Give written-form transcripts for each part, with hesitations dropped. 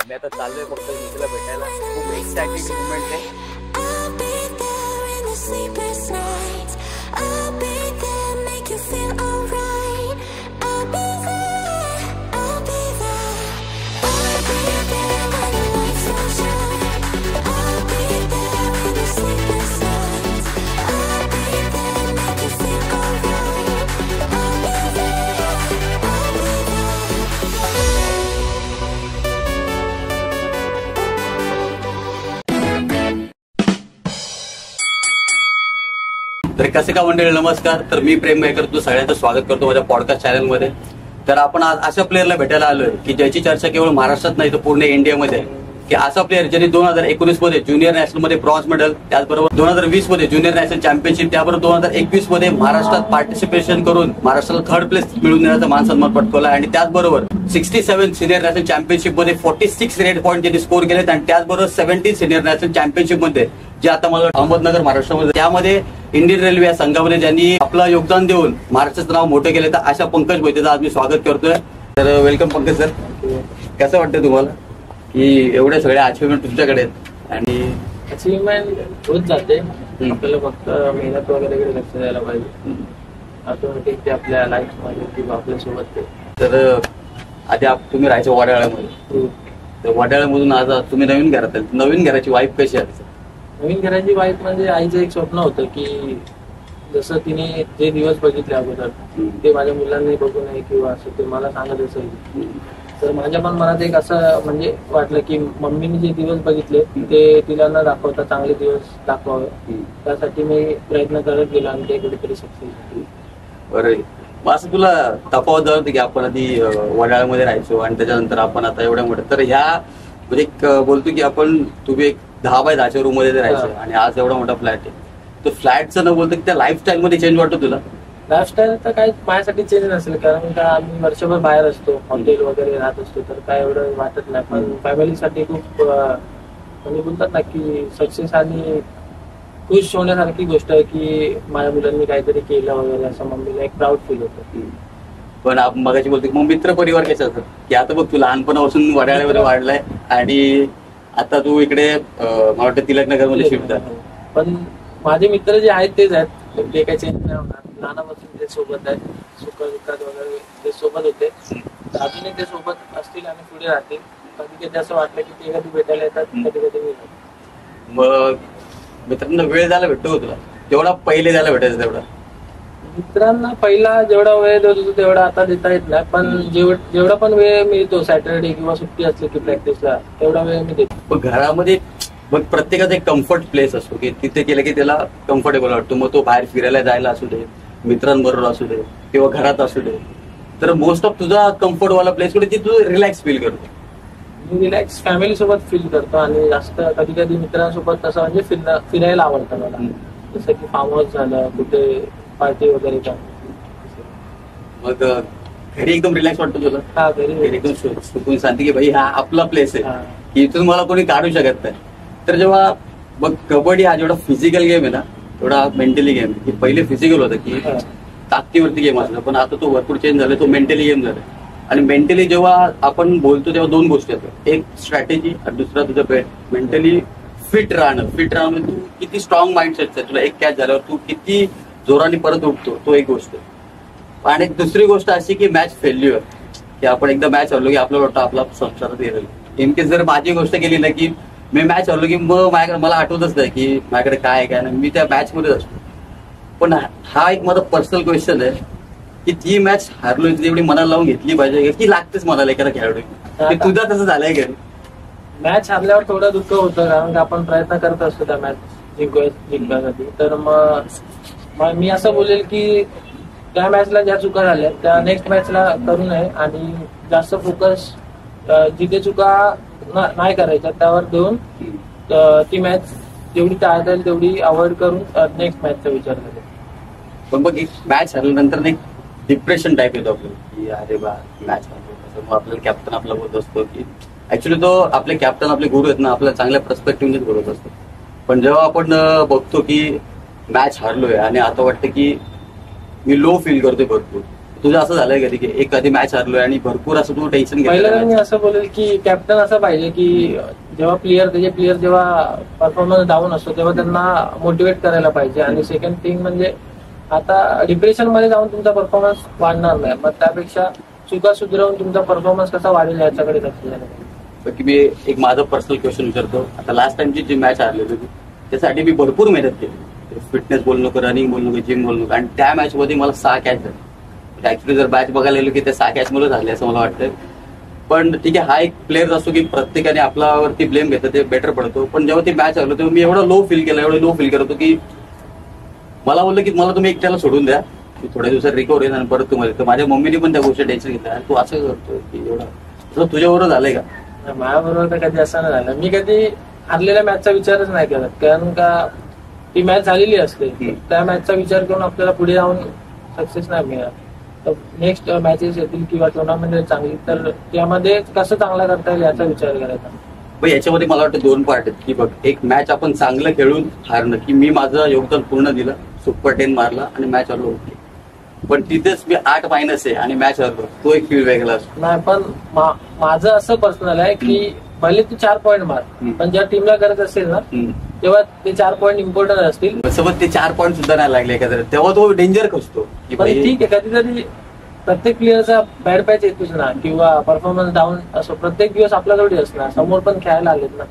मी आता चाललोय फक्त मित्राला भेटायला. खूप एक्साइटिंग मुवमेंट आहे. तर कसे का मंडळी, नमस्कार. तर मी प्रेम गायकर तुझं सगळ्यांचं स्वागत करतो माझ्या पॉडकास्ट चॅनलमध्ये. तर आपण आज अशा प्लेअरला भेटायला आलोय की ज्याची चर्चा केवळ महाराष्ट्रात नाही तर पूर्ण इंडियामध्ये आहे. की असा प्लेअर ज्यांनी 2019 मध्ये ज्युनियर नॅशनल मध्ये ब्रॉन्झ मेडल, त्याचबरोबर 2020 मध्ये ज्युनियर नॅशनल चॅम्पियनशिप, त्याबरोबर 2021 मध्ये महाराष्ट्रात पार्टिसिपेशन करून महाराष्ट्राला थर्ड प्लेस मिळवून देण्याचा मान सन्मान पटकवला. आणि त्याचबरोबर 67 सिनियर नॅशनल चॅम्पियनशिप मध्ये 46 रेड पॉईंट त्यांनी स्कोर केलेत. आणि त्याचबरोबर 17 सिनियर नॅशनल चॅम्पियनशिप मध्ये जे आता मला अहमदनगर महाराष्ट्रामध्ये, त्यामध्ये इंडियन रेल्वे या संघामध्ये ज्यांनी आपलं योगदान देऊन महाराष्ट्राचं नाव मोठं केलं. तर अशा पंकज मोहितेचं आज मी स्वागत करतोय. तर वेलकम पंकज सर. कसं वाटतं तुम्हाला की एवढे सगळे अचिव्हमेंट तुमच्याकडे आहेत? आणि अचिव्हमेंट होत जाते, आपल्याला फक्त मेहनत वगैरे लक्ष द्यायला पाहिजे. ऑटोमॅटिक ते आपल्या लाईफ मध्ये किंवा आपल्यासोबत ते. तर आधी तुम्ही राहायचं वडाळ्यामध्ये, तर वडाळ्यामधून आज तुम्ही नवीन घरात आहे. नवीन घराची वाईफ कशी आहे? नवीन घराची वाईफ म्हणजे आईचं एक स्वप्न होतं की जसं तिने जे दिवस बघितले अगोदर ते माझ्या मुलांनी बघू नये किंवा असं ते मला सांगत असेल. तर माझ्या पण मनात एक असं म्हणजे वाटलं की मम्मीने जे दिवस बघितले ते तिला न दाखवता चांगले दिवस दाखवावे, त्यासाठी मी प्रयत्न करत गेलो आणि ते कुठेतरी सक्सेस. बरं, मग असं तुला तफावत जाणवते की आपण आधी वडाळ्यामध्ये राहायचो आणि त्याच्यानंतर आपण आता एवढ्या मोठ्या, तर ह्या म्हणजे एक बोलतो की आपण तुम्ही एक 10 बाय 10च्या रूम मध्ये राहायचं आणि आज एवढा मोठा फ्लॅट आहे. तर फ्लॅटचं न बोलतो की त्या लाईफस्टाईल मध्ये चेंज वाटतो तुला? लाईफस्टाईल तर काही माझ्यासाठी चेंज नसेल, कारण का आम्ही वर्षभर बाहेर असतो, हॉटेल वगैरे राहत असतो, तर काय एवढं वाटत नाही. पण फॅमिलीसाठी खूप म्हणजे बोलतात ना की सक्सेस आणि खुश होण्यासारखी गोष्ट आहे की माझ्या मुलांनी काहीतरी केलं वगैरे, असं मम्मीला एक प्राऊड फील होतं. पण आपण मगाशी बोलतो मग मित्र परिवार कसे असतात की आता बघ तू लहानपणापासून वडाळ्यामध्ये वाढलाय आणि आता तू इकडे मला वाटतं तिलकनगर मध्ये शिफ्ट आहे. पण माझे मित्र जे आहेत तेच आहेत, ते काही चेंज नाही होणार. लहानापासून ते सोबत आहेत, सुख दुःखात वगैरे ते सोबत होते, अजूनही ते सोबत असतील आणि पुढे राहतील. कधी कधी असं वाटलं की ते कधी भेटायला येतात, कधी कधी मी. मग मित्रांना वेळ द्यायला भेटतो तुला तेवढा पहिले द्यायला भेटायचं? तेवढा मित्रांना पहिला जेवढा वेळ देत होतो तेवढा आता देता येत नाही, पण जेवढा पण वेळ मिळतो सॅटर्डे किंवा सुट्टी असली की प्रॅक्टिसला, तेवढा वेळ मी देतो. पण घरामध्ये मग प्रत्येकाचा एक कम्फर्ट प्लेस असतो की तिथे गेलं की त्याला कम्फर्टेबल वाटतो. मग तो बाहेर फिरायला जायला असू दे, मित्रांबरोबर असू दे किंवा घरात असू दे, तर मोस्ट ऑफ तुझा कम्फर्ट वाला प्लेस कुठे तू रिलॅक्स फील करतो? मी रिलॅक्स फॅमिली सोबत फील करतो आणि जास्त कधी कधी मित्रांसोबत तसं म्हणजे फिरायला आवडतं मला. जसं की फार्म हाऊस झालं, कुठे पार्टी वगैरे का. मग घरी एकदम रिलॅक्स वाटतो तुला? हा, घरी एकदम सुकून शांती की भाई हा आपला प्लेस आहे की इथून मला कोणी काढू शकत नाही. तर जेव्हा मग कबड्डी हा जेवढा फिजिकल गेम आहे ना तेवढा मेंटली गेम आहे. पहिले फिजिकल होतं की ताकदीवरती गेम असला, पण आता तो भरपूर चेंज झाला, तो मेंटली गेम झाला. आणि मेंटली जेव्हा आपण बोलतो तेव्हा दोन गोष्टी असतात, एक स्ट्रॅटेजी आणि दुसरा तुझं पेट. मेंटली फिट राहणं म्हणजे तू किती स्ट्रॉंग माइंडसेट आहे, तुला एक कॅच झाल्यावर तू किती जोराने परत उठतो, तो एक गोष्ट आहे. आणि दुसरी गोष्ट अशी की मॅच फेल्युअर, की आपण एकदा मॅच हरलो की आपल्याला वाटतं आपला संसारात येईल. इनकेस जर माझी गोष्ट केली ना की मी मॅच हरलो की मग माझ्याकडे मला आठवतच नाही की माझ्याकडे काय आहे काय नाही, मी त्या मॅच मध्येच असतो. पण हा एक माझा पर्सनल क्वेश्चन आहे की ती मॅच हारलोय तेवढी मनाला लावून घेतली पाहिजे की लागतेच मनाला एखादा खेळाडू? तुझा तसं झालंय का? मॅच हारल्यावर थोडं दुःख होतं, कारण का आपण प्रयत्न करत असतो त्या मॅच जिंकण्यासाठी. तर मग मी असं बोलेल की त्या मॅचला ज्या चुका झाल्या त्या नेक्स्ट मॅचला करू नये आणि जास्त फोकस जिथे चुका नाही करायच्या त्यावर देऊन ती मॅच जेवढी टाळता येईल तेवढी अवॉइड करून नेक्स्ट मॅचचा विचार करेल. पण मग एक मॅच हरल्यानंतर एक डिप्रेशन टाईप येतो आपल्याला की अरे बा मॅच हरलो. मग आपल्याला कॅप्टन आपला बोलत असतो की ऍक्च्युली तो आपले कॅप्टन आपले गुरु आहेत ना, आपल्या चांगल्या पर्स्पेक्टिव्हनेच बोलत असतो. पण जेव्हा आपण बघतो की मॅच हारलोय आणि आता वाटतं की मी लो फील करतोय भरपूर, तुझं असं झालंय कधी की एखादी मॅच हरलोय आणि भरपूर असं तू टेन्शन पहिल्यांदा मी घेतलं? असं बोलेल की कॅप्टन असं पाहिजे की जेव्हा त्याचे प्लेअर जेव्हा परफॉर्मन्स डाऊन असतो तेव्हा त्यांना मोटिवेट करायला पाहिजे. आणि सेकंड थिंग म्हणजे आता डिप्रेशन मध्ये जाऊन तुमचा परफॉर्मन्स वाढणार नाही, मग त्यापेक्षा चुका सुधारवून तुमचा परफॉर्मन्स कसा वाढेल याच्याकडे लक्ष द्यायला पाहिजे. की मी एक माझं पर्सनल क्वेश्चन विचारतो. आता लास्ट टाइमची जी मॅच हरलेली होती त्यासाठी मी भरपूर मेहनत केली. फिटनेस बोलू नको, रनिंग बोलू नको, जिम बोलू नको, आणि त्या मॅच मध्ये मला 6 कॅच झाले. ऍक्च्युली जर मॅच बघायला गेलो की त्या 6 कॅच मुळे झाले असं मला वाटतं. पण ठीक आहे, हा एक प्लेअर असतो की प्रत्येकाने आपल्यावरती ब्लेम घेतं, ते बेटर पडतो. पण जेव्हा ती मॅच हरलो तेव्हा मी एवढं लो फील करत होतो की मला बोललं की मला तुम्ही एकट्याला सोडून द्या, मी थोड्या दिवसात रिकवर येईल आणि परत तुम्हाला. तर माझ्या मम्मीने पण त्या गोष्टी टेन्शन घेतल्या, तू असं करतोय की एवढं तुझ्याबरोबर झालंय का? माझ्याबरोबर तर कधी असं नाही झालं. मी कधी हरलेल्या मॅचचा विचारच नाही करत, कारण का ती मॅच झालेली असते. त्या मॅचचा विचार करून आपल्याला पुढे जाऊन सक्सेस नाही मिळणार. तर नेक्स्ट मॅचेस येतील किंवा टुर्नामेंट चांगली, तर त्यामध्ये कसं चांगला करता येईल याचा विचार करायचा. पण याच्यामध्ये मला वाटतं 2 पार्ट आहेत की बघ, एक मॅच आपण चांगलं खेळून हारणं, की मी माझं योगदान पूर्ण दिलं, सुपर 10 मारला आणि मॅच हरलो. पण तिथेच मी 8 मायनस आहे आणि मॅच हरलो, तो एक फील वेगळा असतो. नाही, पण माझं असं पर्सनल आहे की भले तू 4 पॉईंट मार, पण ज्या टीमला गरज असेल ना तेव्हा ते 4 पॉईंट इम्पॉर्टंट असतील. सोबत ते 4 पॉईंट सुद्धा नाही लागले एखाद्या, तेव्हा तो डेंजर खसतो. ठीक आहे, कधीतरी प्रत्येक प्लेअरचा बॅड पॅच येतोच ना, किंवा परफॉर्मन्स डाऊन असो. प्रत्येक दिवस आपला थोडी असणार, समोर पण खेळायला आलेत ना,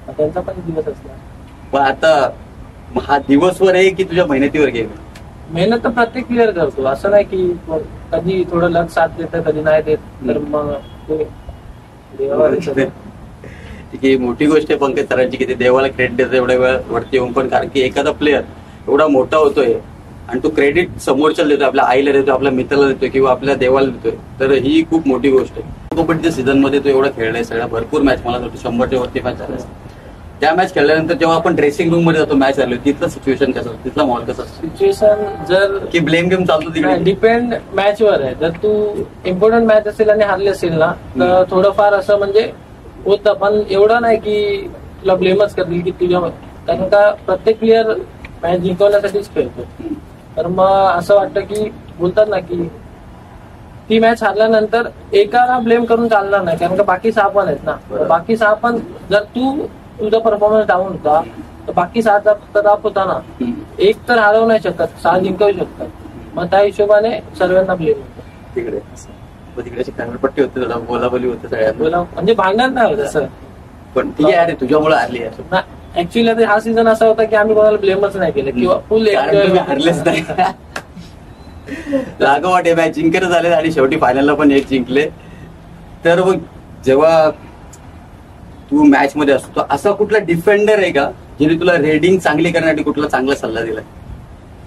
त्यांचा पण दिवस असणार. पण आता हा दिवसवर आहे की तुझ्या मेहनतीवर गेम? मेहनत तर प्रत्येक प्लेअर करतो, असं नाही की कधी थोडं लक साथ देतं कधी नाही देत, तर मग ते देवावर आहे. ठीक आहे, मोठी गोष्ट आहे पंकज सरांची की ते देवाला क्रेडिट देतो एवढ्या वेळ वरती येऊन. पण कारण की एखादा प्लेअर एवढा मोठा होतोय आणि तो क्रेडिट समोरच्या देतोय, आपल्या आईला देतोय, आपल्या मित्राला देतोय किंवा आपल्या देवाला देतोय, तर ही खूप मोठी गोष्ट आहे. तो पण त्या सीझन मध्ये तो एवढा खेळलाय, सगळ्या भरपूर मॅच, मला वाटतं 100च्या वरती मॅच झाल्या. त्या मॅच खेळल्यानंतर जेव्हा आपण ड्रेसिंग रूम मध्ये जातो मॅच आलो, तिथलं सिच्युएशन कसं, तिथला माहोल कसा असतो? सिच्युएशन जर की ब्लेम गेम चालतो तिकडे? डिपेंड मॅचवर आहे. जर तू इम्पॉर्टंट मॅच असेल आणि हारली असेल ना, तर थोडंफार असं म्हणजे होतं, पण एवढं नाही की तुला ब्लेमच करतील की तुझ्या, कारण का प्रत्येक प्लेअर मॅच जिंकवण्यासाठीच खेळतो. तर मग असं वाटतं की बोलतात ना की ती मॅच हारल्यानंतर एकाला ब्लेम करून चालणार नाही, कारण का बाकी 6 पण आहेत ना. बाकी 6 पण जर तुझा परफॉर्मन्स डाऊन होता तर बाकी 6चा दाब होता ना. एक तर हरवू नाही शकत, 6 जिंकवू शकतात. मग त्या हिशोबाने सर्वांना ब्लेम होतं तिकडे. तिकडे कानपट्टी होते, थोडा बोलाबोली होते सगळ्यांना, म्हणजे भांडण नाही होत असं. पण ठीक आहे, अरे तुझ्यामुळे हरली आहे. ऍक्च्युअली हा सीझन असा होता की आम्ही कोणाला ब्लेमच नाही केलं किंवा फुल हरलेच नाही. लागोवाटे मॅच जिंकत झाले आणि शेवटी फायनलला पण एक जिंकले. तर मग जेव्हा तू मॅच मध्ये असतो, असा कुठला डिफेंडर आहे का ज्याने तुला रेडिंग चांगली करण्यासाठी कुठला चांगला सल्ला दिला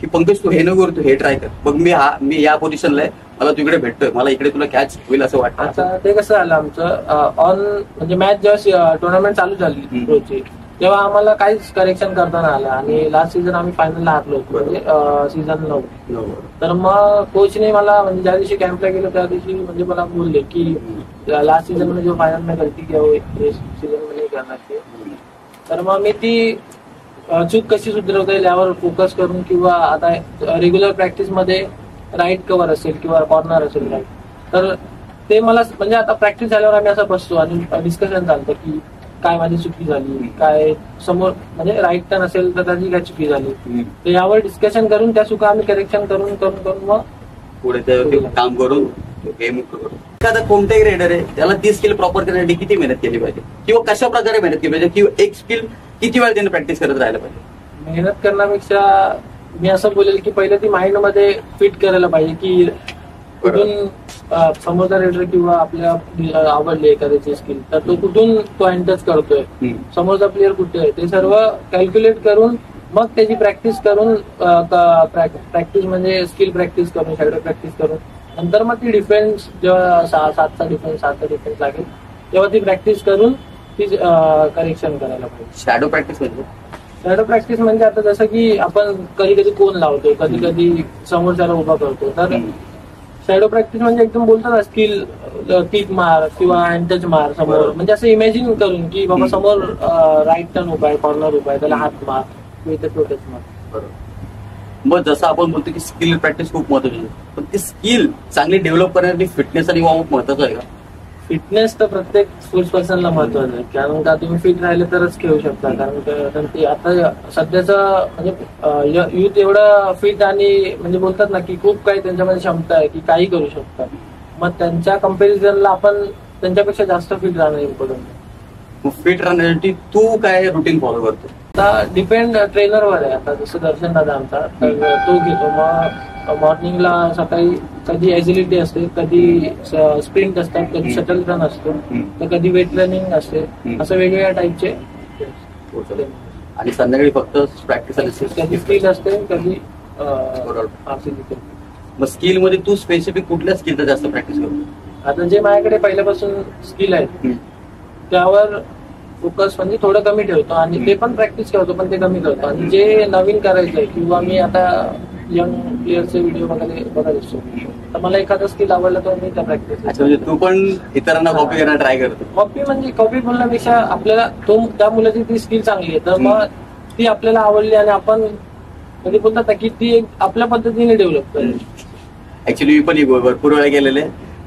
की पंकज तू हे नको करू, तू हे ट्राय कर, बघ मी या पोझिशनला आहे, मला तू इकडे भेटतोय, मला इकडे तुला कॅच होईल असं वाटतं? आता ते कसं झालं आमचं ऑन म्हणजे मॅच जेव्हा टुर्नामेंट चालू झाली प्रोची, तेव्हा आम्हाला काहीच करेक्शन करताना आलं आणि लास्ट सीझन आम्ही फायनलला हारलो म्हणजे सीझन 9. तर मग कोचने मला म्हणजे ज्या दिवशी कॅम्पला गेलो त्या दिवशी म्हणजे मला बोलले की लास्ट सीझन मध्ये जो फायनल में गलती किया हे सीझन मध्ये नाही करणार ते. तर मग मी ती चूक कशी सुधारवता येईल यावर फोकस करून, किंवा आता रेग्युलर प्रॅक्टिस मध्ये राईट कव्हर असेल किंवा कॉर्नर असेल राईट, तर ते मला म्हणजे आता प्रॅक्टिस झाल्यावर आम्ही असं बसतो आणि डिस्कशन चालतं की काय माझी चुकी झाली, काय समोर म्हणजे राईट टर्न असेल तर त्याची काय चुकी झाली, तर यावर डिस्कशन करून त्या चुका आम्ही करेक्शन करून करून करून मग पुढे त्यावरती काम करून गेम करून. एखादा कोणताही रेडर आहे त्याला ती स्किल प्रॉपर करण्यासाठी किती मेहनत केली पाहिजे, किंवा कशा प्रकारे मेहनत केली पाहिजे, किंवा एक स्किल किती वेळ त्याने प्रॅक्टिस करत राहायला पाहिजे? मेहनत करण्यापेक्षा मी असं बोलेल की पहिले ती माइंड मध्ये फिट करायला पाहिजे की कुठून समोरचा रेडर किंवा आपल्या आवडली एखाद्याची स्किल तर तो कुठून तो एंटच करतोय, समोरचा प्लेअर कुठे आहे, ते सर्व कॅल्क्युलेट करून मग त्याची प्रॅक्टिस करून प्रॅक्टिस म्हणजे स्किल प्रॅक्टिस करून शॅडो प्रॅक्टिस करून नंतर मग ती डिफेन्स जेव्हा 7चा डिफेन्स लागेल तेव्हा ती प्रॅक्टिस करून ती करेक्शन करायला पाहिजे. शॅडो प्रॅक्टिस म्हणजे? शॅडो प्रॅक्टिस म्हणजे आता जसं की आपण कधी कधी कोण लावतो, कधी कधी समोरच्याला उभा करतो, तर शॅडो प्रॅक्टिस म्हणजे एकदम बोलतात ना स्किल किक मार किंवा हँड मार समोर, म्हणजे असं इमॅजिन करून की बाबा समोर राईट टर्न उभा आहे, कॉर्नर उभा आहे, त्याला हात मार किंवा इथे टच मार. मग जसं आपण बोलतो की स्किल प्रॅक्टिस खूप महत्वाची आहे, पण ती स्किल चांगली डेव्हलप करण्यासाठी फिटनेस आणि वॉर्मअप महत्वाचं आहे का? फिटनेस तर प्रत्येक स्पोर्ट्स पर्सनला महत्वाचं आहे, कारण का तुम्ही फिट राहिले तरच खेळू शकता. कारण की आता सध्याचं म्हणजे युथ एवढं फिट आणि म्हणजे बोलतात ना की खूप काही त्यांच्यामध्ये क्षमता आहे की काही करू शकतात. मग त्यांच्या कम्पॅरिझनला आपण त्यांच्यापेक्षा जास्त फिट राहणं इम्पॉर्टंट आहे. मग फिट राहण्यासाठी तू काय रुटीन फॉलो करतो? आता डिपेंड ट्रेनरवर आहे. आता जसं दर्शन दादा आमचा, तर तो घेतो. मग मॉर्निंगला सकाळी कधी एजिलिटी असते, कधी स्प्रिंट असतात, कधी शटल रन असतो, तर कधी वेट रनिंग असते. असं वेगवेगळ्या टाईपचे. आणि संध्याकाळी फक्त प्रॅक्टिस कधी स्किल असते, कधी मग स्किल मध्ये तू स्पेसिफिक कुठल्या स्किलचा जास्त प्रॅक्टिस करतो? आता जे माझ्याकडे पहिल्यापासून स्किल आहेत त्यावर फोकस म्हणजे थोडं कमी ठेवतो, आणि ते पण प्रॅक्टिस करतो पण ते कमी करतो. आणि जे नवीन करायचं आहे किंवा मी आता यंग प्लेयरचे व्हिडिओ वगैरे बघत असतो, तर मला एखादा स्किल आवडला तर मी त्या प्रॅक्टिस. म्हणजे तू पण इतरांना कॉपी करायला ट्राय करतो? कॉपी म्हणजे कॉपी बोलण्यापेक्षा आपल्याला त्या मुलाची ती स्किल चांगली आहे तर मग ती आपल्याला आवडली आणि आपण म्हणजे बोलतात ना की ती आपल्या पद्धतीने डेव्हलप करेल. ऍक्च्युली मी पण भरपूर वेळा गेलेले.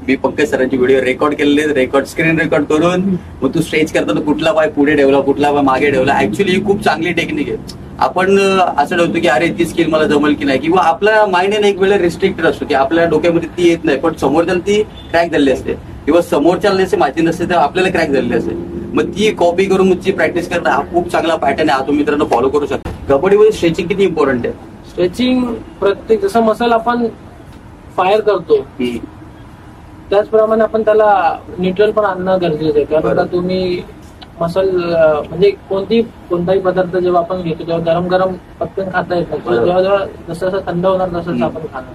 मी पंकज सरांची व्हिडिओ रेकॉर्ड केलेले, स्क्रीन रेकॉर्ड करून मग तू स्ट्रेच करताना कुठला पाय पुढे ठेवला, कुठला पाय मागे ठेवला. ऍक्च्युली ही खूप चांगली टेक्निक आहे. आपण असं ठेवतो की अरे ती स्किल मला जमल की नाही, किंवा आपल्या माइंडने एक वेळेला रिस्ट्रिक्टेड असतो की आपल्या डोक्यामध्ये ती येत नाही, पण समोरच्याला ती क्रॅक झालेली असते, किंवा समोरच्याला माहिती नसते तर आपल्याला क्रॅक झालेली असते. मग ती कॉपी करून ती प्रॅक्टिस करणं हा खूप चांगला पॅटर्न आहे. हा तुम्ही मित्रांनो फॉलो करू शकता. कबड्डीमध्ये स्ट्रेचिंग किती इम्पॉर्टंट आहे? स्ट्रेचिंग प्रत्येक जसं मसल आपण फायर करतो त्याचप्रमाणे आपण त्याला न्यूट्रल पण आणणं गरजेचं आहे. कारण तुम्ही मसल म्हणजे कोणताही पदार्थ जेव्हा आपण घेतो तेव्हा गरम गरम पटकन खाता येत नाही. जेव्हा जसं जसं थंड होणार तसंच आपण खाणार.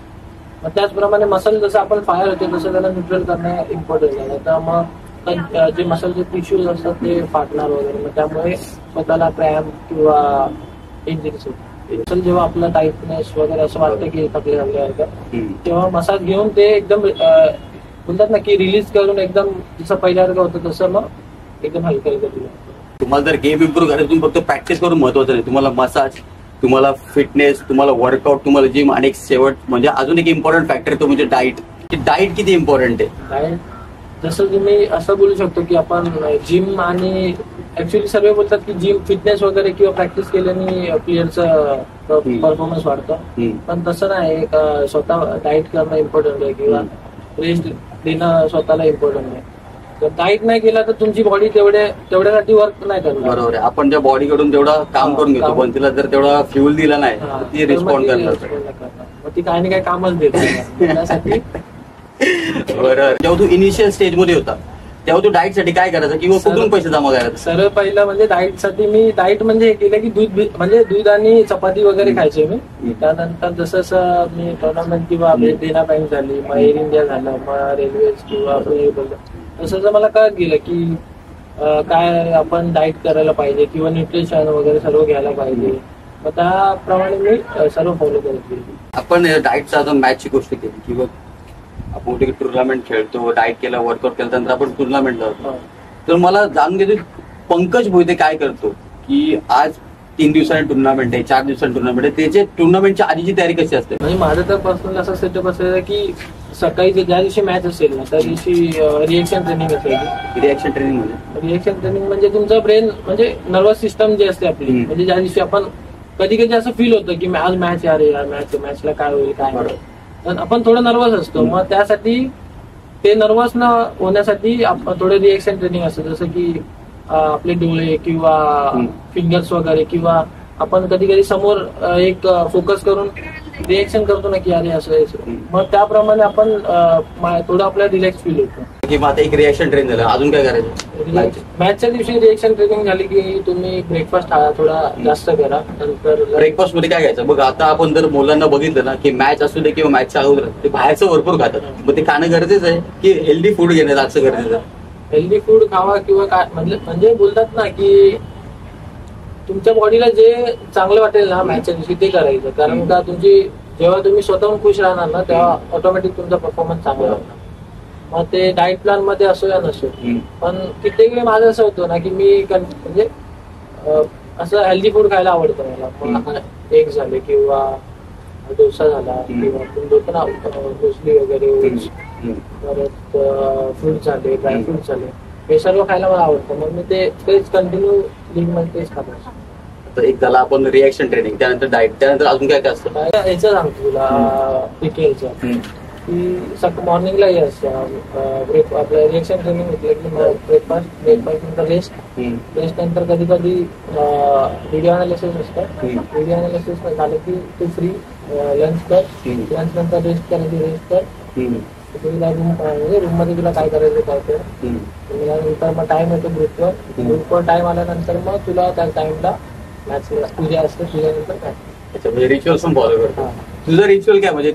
मग त्याचप्रमाणे मसल जसं आपण फायर होते तसं त्याला न्यूट्रल करणं इम्पॉर्टंट आहे. तर मग जे मसलचे टिश्यूज असतात ते फाटणार वगैरे, मग त्यामुळे स्वतःला क्रॅम्प किंवा इंजरीज होते. मसल जेव्हा आपला टाईटनेस वगैरे असं वाटतं की थकले झाले तेव्हा मसाज घेऊन ते एकदम बोलतात ना की रिलीज करून एकदम जसं पहिल्यासारखं होतं तसं मग एकदम हलकं हलकं. तुम्हाला जर गेम इम्प्रूव्ह करायचं तुम्ही फक्त प्रॅक्टिस करून महत्वाचं नाही. तुम्हाला मसाज, तुम्हाला फिटनेस, तुम्हाला वर्कआउट, तुम्हाला जिम, आणि शेवट म्हणजे अजून एक इम्पॉर्टंट फॅक्टर तो म्हणजे डाईट. डाईट किती इम्पॉर्टंट आहे? डाईट जसं तुम्ही असं बोलू शकतो की आपण जिम, आणि ऍक्च्युली सर्व बोलतात की जिम, फिटनेस वगैरे किंवा प्रॅक्टिस केल्याने प्लेअरचं परफॉर्मन्स वाढतं, पण तसं नाही. स्वतः डाईट करणं इम्पॉर्टंट आहे किंवा रेस्ट देणं स्वतःला इम्पॉर्टंट आहे. तर डाईट नाही केला तर तुमची बॉडी तेवढ्यासाठी वर्क नाही करणार. बरोबर आहे. आपण त्या बॉडीकडून तेवढं काम करून घेतो पण तिला जर तेवढा फ्युल दिला नाही तर ती रिस्पॉन्ड करणार, मग ती काही ना काही कामच देत त्यासाठी. बरोबर. जेव्हा तू इनिशियल स्टेज मध्ये होता तेव्हा तू डाईट साठी काय करायचं किंवा कुठून पैसे जमा करायचं? सर्व पहिलं म्हणजे डाईट साठी मी डाईट म्हणजे हे केलं की दूध आणि चपाती वगैरे खायचे मी. त्यानंतर जसं जसं मी टुर्नामेंट किंवा देना बँक झाली, मग एअर इंडिया झालं, मग रेल्वेज किंवा तसं मला कळत गेलं की काय आपण डाईट करायला पाहिजे किंवा न्यूट्रिशन वगैरे सर्व घ्यायला पाहिजे. मग त्याप्रमाणे मी सर्व फॉलो करत गेलो. आपण डाईटचा अजून मॅचची गोष्ट केली किंवा आपण कुठे टुर्नामेंट खेळतो, डाईट केला, वर्कआउट केलं, त्यानंतर आपण टुर्नामेंटला जातो. तर मला जाणून घ्यायचं पंकज भोईते काय करतो की आज 3 दिवसांनी टुर्नामेंट आहे, 4 दिवसांनी टुर्नामेंट आहे, त्याचे टुर्नामेंटच्या आधीची तयारी कशी असते? म्हणजे माझं तर पर्सनल असं सेटअप असेल की सकाळी ज्या दिवशी मॅच असेल ना त्या दिवशी रिएक्शन ट्रेनिंग असेल. रिएक्शन ट्रेनिंग म्हणजे तुमचं ब्रेन म्हणजे नर्वस सिस्टम जे असते आपली, म्हणजे ज्या दिवशी आपण कधी कधी असं फील होतं की आज मॅच यार मॅचला काय होईल काय होईल, तर आपण थोडं नर्वस असतो. मग त्यासाठी ते नर्वस न होण्यासाठी आपण थोडे रिएक्शन ट्रेनिंग असतं, जसं की आपले डोळे किंवा फिंगर्स वगैरे, किंवा आपण कधी कधी समोर एक फोकस करून रिएक्शन करतो ना की अरे असं. मग त्याप्रमाणे आपण थोडं आपल्याला रिलॅक्स फील होतं. की आता एक रिएक्शन ट्रेन झालं, अजून काय करायचं? मॅचच्या दिवशी रिएक्शन ट्रेनिंग झाली की तुम्ही ब्रेकफास्ट थोडा जास्त करा. नंतर ब्रेकफास्ट मध्ये काय घ्यायचं? बघ आता आपण जर मुलांना बघितलं ना की मॅच असू दे किंवा मॅचच्या अगोदर ते बाहेरचं भरपूर खातात, मग ते खाणं गरजेचं आहे की हेल्दी फूड घेणं जास्त गरजेचं आहे? हेल्दी फूड खावा किंवा काय म्हणजे बोलतात ना की तुमच्या बॉडीला जे चांगलं वाटेल ना मॅचच्या दिवशी ते करायचं. कारण का जेव्हा तुम्ही स्वतःहून खुश राहणार ना तेव्हा ऑटोमॅटिक तुमचा परफॉर्मन्स चांगला होणार. मग ते डाएट प्लॅन मध्ये असो या नसो, पण कित्येक वेळी माझं असं होतं ना की मी म्हणजे असं हेल्दी फूड खायला आवडतं मला. एग झाले किंवा डोसा झाला किंवा भोसली वगैरे, परत फ्रूट झाले, ड्रायफ्रूट झाले, हे सर्व खायला मला आवडतं. मग मी तेच कंटिन्यू लीग मध्ये तेच खातो. एक झाला आपण रिएक्शन ट्रेनिंग, त्यानंतर डाएट, त्यानंतर अजून काय काय असतं? याचं सांगतो तुला पीकेचं की मॉर्निंगला हे असतं आपलं रिएक्शन ट्रेनिंग घेतलं की ब्रेकफास्ट नंतर रेस्ट नंतर कधी कधी व्हिडिओ अनालिसिस असतं. व्हिडिओ अनालिसिस झालं की तू फ्री लंच कर, लंच नंतर रेस्ट करायची, रेस्ट कर तुला रूम मध्ये तुला काय करायचं काय कर. नंतर मग टाइम येतो ग्रुपवर टाइम आल्यानंतर मग तुला त्या टाइमला मॅच पूजा असते, पूजेनंतर काय रिच्युअल पण फॉलो करतो. तुझं रिच्युअल काय, म्हणजे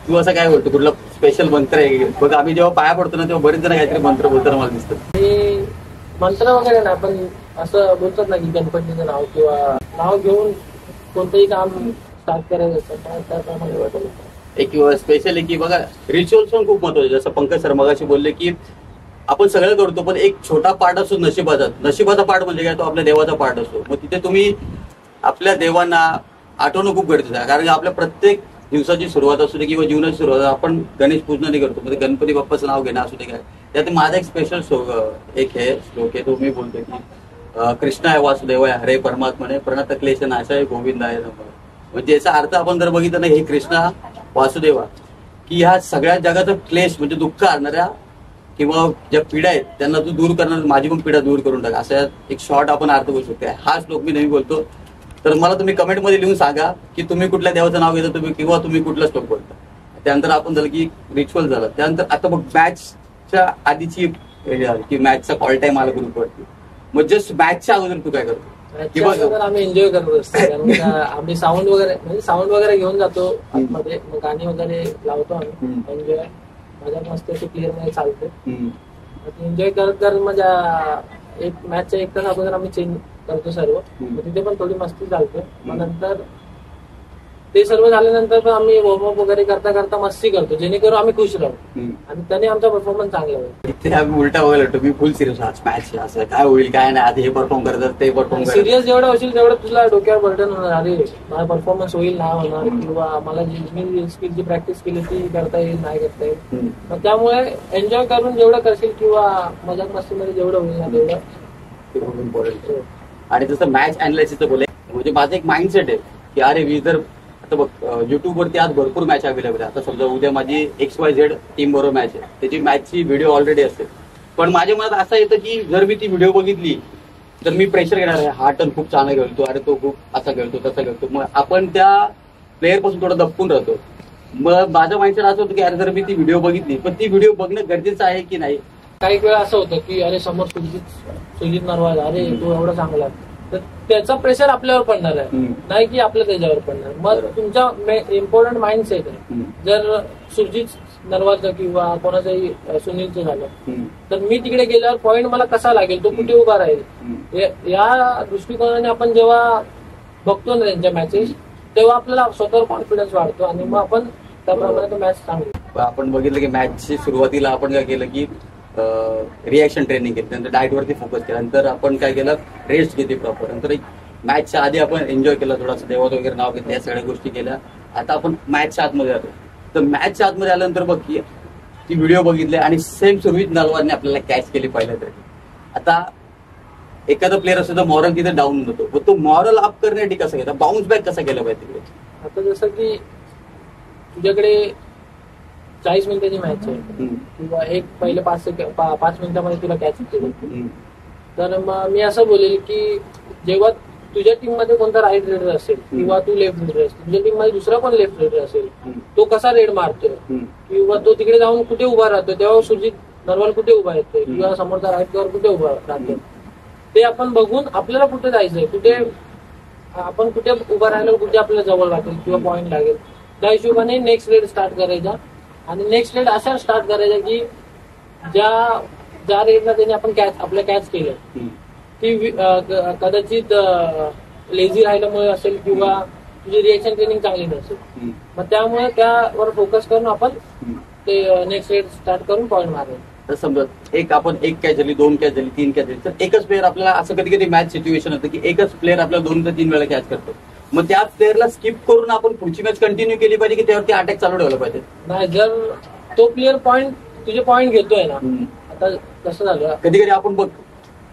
तू असं काय बोलतो, कुठला स्पेशल मंत्र आहे? बघ आम्ही जेव्हा पाया पडतो ना तेव्हा बरेच जण काहीतरी मंत्र बोलताना मला दिसतं. मी मंत्र वगैरे नाही, पण असं बोलतात ना की गणपतीचं नाव किंवा नाव घेऊन कोणतंही काम स्टार्ट करायचं असतं त्याप्रमाणे वाटतं. एक स्पेशल आहे की बघा रिच्युअल्स पण खूप महत्वाचे. जसं पंकज सर मगाशी बोलले की आपण सगळं करतो पण एक छोटा पार्ट असतो नशिबाचा पार्ट, म्हणजे काय तो आपल्या देवाचा पार्ट असतो. मग तिथे तुम्ही आपल्या देवांना आठवणं खूप गरजेचं आहे. कारण आपल्या प्रत्येक दिवसाची सुरुवात असू दे किंवा जीवनाची सुरुवात आपण गणेश पूजनाने करतो, म्हणजे गणपती बाप्पाचं नाव घेणं असू दे काय. त्यात माझा एक स्पेशल एक हे श्लोक आहे, तो मी बोलतो की कृष्णाय वासुदेवाय हरे परमात्मने प्रणत क्लेश नाशाय गोविंदाय नमः. म्हणजे याचा अर्थ आपण जर बघितलं ना, हे कृष्णा वासुदेवा की ह्या सगळ्या जगाचं क्लेश म्हणजे दुःख आणणाऱ्या किंवा ज्या पिढ्या आहेत त्यांना तू दूर करणार, माझी पण पिढ्या दूर करून टाक, असा एक शॉर्ट आपण अर्थ बोलू शकतो. हा श्लोक मी नेहमी बोलतो. तर मला तुम्ही कमेंटमध्ये लिहून सांगा की तुम्ही कुठल्या देवाचं नाव घेता तुम्ही किंवा तुम्ही कुठला श्लोक बोलता. त्यानंतर आपण झालं की रिच्युअल झालं. त्यानंतर आता बघ मॅचच्या आधीची की मॅचचा कॉल टाइम आला ग्रुपवरती, मग जस्ट मॅचच्या अगोदर तू काय करतो? आम्ही एन्जॉय करत असतो. कारण आम्ही साऊंड वगैरे घेऊन जातो आतमध्ये, मग गाणी वगैरे लावतो आम्ही, एन्जॉय मजा मस्त अशी क्लिअर मध्ये चालते. एन्जॉय करत करत मजा एक मॅचच्या एक तास अगोदर आम्ही चेंज करतो सर्व, तिथे पण थोडी मस्ती चालते. मग नंतर ते सर्व झाल्यानंतर पण आम्ही वॉर्मअप वगैरे करता करता मस्ती करतो, जेणेकरून आम्ही खुश राहू आणि त्याने आमचा परफॉर्मन्स चांगला होईल. इथे आम्ही उलटा बघायला तुम्ही फुल सिरियस आज मॅच असं काय होईल काय नाही, आधी हे परफॉर्म करतात ते परफॉर्म करतात. सिरियस जेवढं होशील तेवढं तुला डोक्यावर बर्डन होणार, अरे माझा परफॉर्मन्स होईल नाही होणार किंवा मला जी स्किलची प्रॅक्टिस केली ती करता येईल नाही करता येईल. मग त्यामुळे एन्जॉय करून जेवढं करशील किंवा मजाक मस्तीमध्ये जेवढं होईल ना तेवढं इम्पॉर्टंट. आणि जसं मॅच अनालिसिसचं बोले, म्हणजे माझं एक माइंडसेट आहे की अरे मी जर आता बघ युट्यूबवरती आज भरपूर मॅच अवेलेबल आहे. आता समजा उद्या माझी XYZ टीम बरोबर मॅच आहे, त्याची मॅचची व्हिडिओ ऑलरेडी असते. पण माझ्या मनात असं येतं की जर मी ती व्हिडिओ बघितली तर मी प्रेशर घेणार आहे, हा टर्न खूप चांगला खेळतो, अरे तो खूप असा खेळतो तसा खेळतो. मग आपण त्या प्लेअर पासून थोडं दबकून राहतो. मग माझं माइंडसेट असं होतं की अरे जर मी ती व्हिडिओ बघितली पण ती व्हिडिओ बघणं गरजेचं आहे की नाही. काही वेळा असं होतं की अरे समोर सुजित नरवाल, अरे तो एवढा चांगला, तर त्याचा प्रेशर आपल्यावर पडणार आहे, नाही की आपलं त्याच्यावर पडणार. मग तुमचा इम्पॉर्टंट माइंडसेट आहे. जर सुजित नरवालचं किंवा कोणाचंही सुनीलचं झालं तर मी तिकडे गेल्यावर पॉईंट मला कसा लागेल, तो कुठे उभा राहील, या दृष्टिकोनाने आपण जेव्हा बघतो ना त्यांच्या मॅचेस तेव्हा आपल्याला स्वतःवर कॉन्फिडन्स वाढतो आणि मग आपण त्याप्रमाणे तो मॅच चांगली. आपण बघितलं की मॅचची सुरुवातीला आपण काय केलं की रिएक्शन ट्रेनिंग घेतली, नंतर डाएटवरती फोकस केला, नंतर आपण काय केलं रेस्ट घेतली प्रॉपर, नंतर एक मॅचच्या आधी आपण एन्जॉय केला, थोडासा देवाचं वगैरे नाव घेतलं, या सगळ्या गोष्टी केल्या. आता आपण मॅचच्या आतमध्ये आलो. तर मॅचच्या आतमध्ये आल्यानंतर बघ की ती व्हिडिओ बघितली आणि सेम सुरवीत नरवालने आपल्याला कॅच केली पहिल्या तरी. आता एखादा प्लेअर असतो तर मॉरल तिथे डाऊन होतो, पण तो मॉरल अप करण्यासाठी कसं घेता, बाउन्स बॅक कसा केला पाहिजे तिकडे. आता जसं की तुझ्याकडे 40 मिनिटाची मॅच आहे किंवा एक पहिले 5 मिनिटांमध्ये तुला कॅच केली, तर मग मी असं बोलेल की जेव्हा तुझ्या टीम मध्ये कोणता राईट रेडर असेल किंवा तू लेफ्ट रेडर असेल, तुझ्या टीम मध्ये दुसरा कोण लेफ्ट रेडर असेल, तो कसा रेड मारतोय किंवा तो तिकडे जाऊन कुठे उभा राहतोय, तेव्हा सुजित नरवाल कुठे उभा येतोय किंवा समोरचा राईट कव्हर कुठे उभा राहतोय, ते आपण बघून आपल्याला कुठे जायचंय, कुठे आपण कुठे उभा राहिलो, कुठे आपल्याला जवळ लागेल किंवा पॉईंट लागेल, त्या हिशोबाने नेक्स्ट रेड स्टार्ट करायचा. आणि नेक्स्ट रेड अशा स्टार्ट करायचा की ज्या रेडला त्याने आपण आपल्या कॅच केलं ती कदाचित लेझी राहिल्यामुळे असेल किंवा तुझी रिएक्शन ट्रेनिंग चांगली नसेल, मग त्यामुळे त्यावर फोकस करून आपण ते नेक्स्ट रेड स्टार्ट करून पॉईंट मारेल. तर समजा आपण एक कॅच झाली, 2 कॅच झाली, 3 कॅच झाली, तर एकच प्लेअर आपल्याला असं कधी कधी मॅच सिच्युएशन होतं की एकच प्लेअर आपल्याला 2 ते 3 वेळा कॅच करतो. मग त्या प्लेअरला स्किप करून आपण पुढची मॅच कंटिन्यू केली पाहिजे की त्यावरती अटॅक चालू ठेवला पाहिजे? नाही, जर तो प्लेअर तुझे पॉईंट घेतोय ना, आता कसं झालं कधी कधी आपण बघ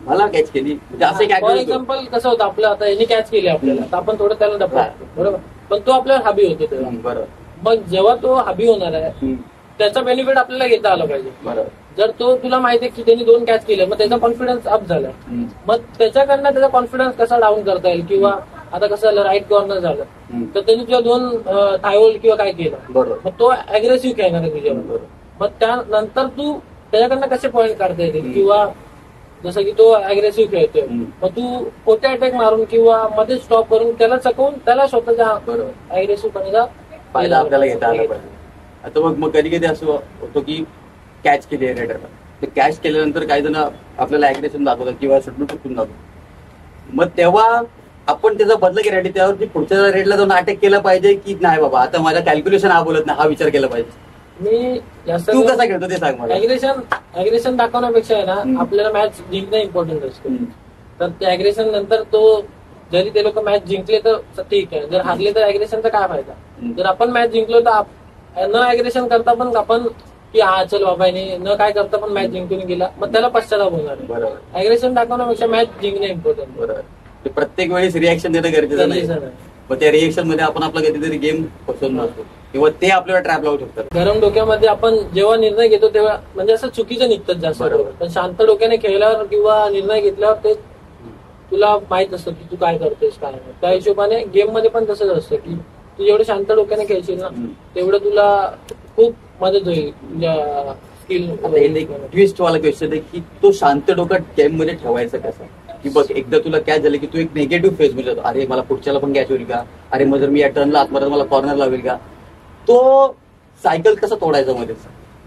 मला कॅच केली म्हणजे असं फॉर एक्झाम्पल कसं होतं आपलं, आता यांनी कॅच केली आपल्याला तर आपण थोडं त्याला डबा बरोबर, पण तो आपल्याला हबी होतो तेव्हा. बरोबर. मग जेव्हा तो हबी होणार आहे त्याचा बेनिफिट आपल्याला घेता आला पाहिजे. बरोबर. जर तो तुला माहिती आहे की त्यांनी 2 कॅच केले, मग त्याचा कॉन्फिडन्स अप झाला, मग त्याच्याकडनं त्याचा कॉन्फिडन्स कसा डाऊन करता येईल, किंवा आता कसं झालं राईट कॉर्नर झालं तर त्यांनी तुझ्या 2 थायहोल्ड किंवा काय केलं, बरोबर, मग तो अग्रेसिव्ह खेळणार आहे तुझ्यावर. मग त्यानंतर तू त्याच्याकडनं कसे पॉईंट काढता येतील, किंवा जसं की तो अग्रेसिव्ह खेळतोय मग तू कोठे अटॅक मारून किंवा मध्ये स्टॉप करून त्याला चकवून त्याला स्वतःच्या अग्रेसिव्हपणेचा फायदा आपल्याला घेता आला पाहिजे. आता मग कधी कधी असं होतं की कॅच केली आहे रेडरला, तर कॅच केल्यानंतर काही जण आपल्याला अग्रेशन दाखवतात किंवा सुटून सुटून दाखवतात, मग तेव्हा आपण त्याचा बदला घेण्यासाठी त्यावरती पुढच्या रेडला जाऊन अटॅक केला पाहिजे की नाही बाबा आता माझा कॅल्क्युलेशन हा बोलत नाही, हा विचार केला पाहिजे? मी जास्त तू कसा खेळतो ते सांग मला. अग्रेशन दाखवण्यापेक्षा आहे ना आपल्याला मॅच जिंकणं इम्पॉर्टंट असतं. तर ते अग्रेशन नंतर तो जरी ते लोक मॅच जिंकले तर ठीक आहे, जर हारले तर अग्रेशनचा काय फायदा. जर आपण मॅच जिंकलो तर न अग्रेशन करता पण आपण की हा चल बाबा न काय करता पण मॅच जिंकून गेला, मग त्याला पश्चाताप होणार आहे. बरोबर. अग्रेशन दाखवण्यापेक्षा मॅच जिंकणं इम्पॉर्टंट. बरोबर. ते प्रत्येक वेळेस रिॲक्शन देणं गरजेचं नाही, मग त्या रिएक्शन मध्ये आपण आपला कधीतरी गेम फसवून नसतो किंवा ते आपल्याला ट्रॅप लावू शकतात. गरम डोक्यामध्ये आपण जेव्हा निर्णय घेतो तेव्हा म्हणजे असं चुकीचं निघतात जास्त, पण शांत डोक्याने खेळल्यावर किंवा निर्णय घेतल्यावर ते तुला माहित असतं की तू काय करतोयस काय नाही. त्या हिशोबाने गेम मध्ये पण तसंच असतं की तू जेवढं शांत डोक्याने खेळशील ना तेवढं तुला खूप मदत होईल तुझ्या स्किल. ट्विस्ट वाला क्वेश्चन आहे की तो शांत डोकं गेम मध्ये ठेवायचं कसं, की बघ एकदा तुला कॅच झालं की तू एक निगेटिव्ह फेज मध्ये जातो, अरे मला पुढच्याला पण कॅच होईल का, अरे मग जर मी या टर्नला आतमध्ये मला कॉर्नर लावेल का, तो सायकल कसा तोडायचा मध्ये.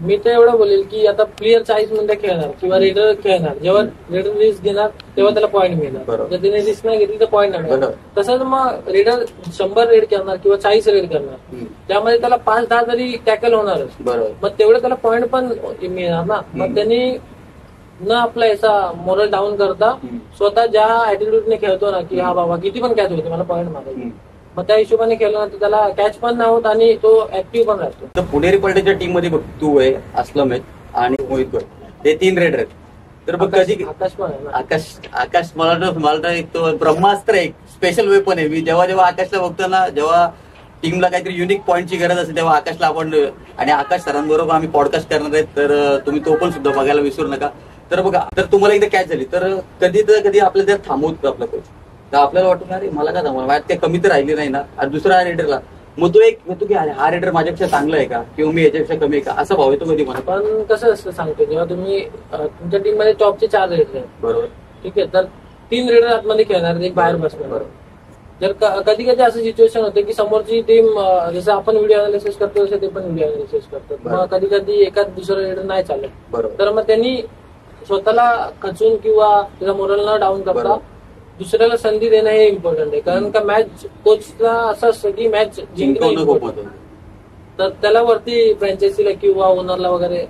मी तर एवढं बोलेल की आता प्लेअर 40 मिनिटं खेळणार किंवा रेडर खेळणार, जेव्हा रेडर रिस्क घेणार तेव्हा त्याला पॉईंट मिळणार, जर त्याने रिस्क नाही घेतली तर पॉईंट नाही मिळणार. तसंच मग रेडर 100 रेड करणार किंवा 40 रेड करणार, त्यामध्ये त्याला 5-10 तरी टॅकल होणारच, मग तेवढं त्याला पॉईंट पण मिळणार ना. मग त्यांनी न आपला याचा मोरल डाऊन करता स्वतः ज्या ऍटिट्यूडने खेळतो ना की हा बाबा किती पण कॅच होते मला पॉईंट मारायचे, मग त्या हिशोबाने खेळलो ना तर त्याला कॅच पण नाही होत आणि तो ऍक्टिव्ह पण राहतो. तर पुणेरी पलटेच्या टीम मध्ये बघ तू आहे, अस्लम आहे आणि मोहित गोय, हे 3 रेडर आहेत. तर बघ कधी आकाश पण आहे ना, आकाश मला एक तो ब्रह्मास्त्र एक स्पेशल वेपन आहे. मी जेव्हा आकाशला बघतो ना, जेव्हा टीमला काहीतरी युनिक पॉईंटची गरज असते तेव्हा आकाशला आपण आणि आकाश सरांबरोबर आम्ही पॉडकास्ट करणार आहेत, तर तुम्ही तो पण सुद्धा बघायला विसरू नका. तर बघा तर तुम्हाला एकदा कॅच झाली तर कधी आपल्या त्यात थांबवतो आपला कोच, तर आपल्याला वाटतं अरे मला काय थांबवणार, माझ्यात काही कमी तर राहिली नाही ना. आणि दुसरा रेडरला मग तो एक म्हणतो की हा रेडर माझ्यापेक्षा चांगला आहे का किंवा मी याच्यापेक्षा कमी आहे का, असा भाव येतो कधी मला. पण कसं असतं सांगतो, जेव्हा तुम्ही तुमच्या टीम मध्ये टॉपचे 4 रेडर आहेत बरोबर, ठीक आहे, तर 3 रेडर आतमध्ये खेळणार, एक बाहेर बसणार. जर कधी कधी असं सिच्युएशन होते की समोरची टीम जसं आपण व्हिडिओ अनालिसिस करतो तसं ते पण व्हिडिओ अनालिसिस करतात, मग कधी कधी एखाद दुसरा रेडर नाही चालत, तर मग त्यांनी स्वतःला खचून किंवा त्याचा मोरल न डाऊन करता दुसऱ्याला संधी देणं हे इम्पॉर्टंट आहे. कारण का मॅच कोचला असं असतं की मॅच जिंकणं, तर त्याला वरती फ्रँचायझीला किंवा ओनरला वगैरे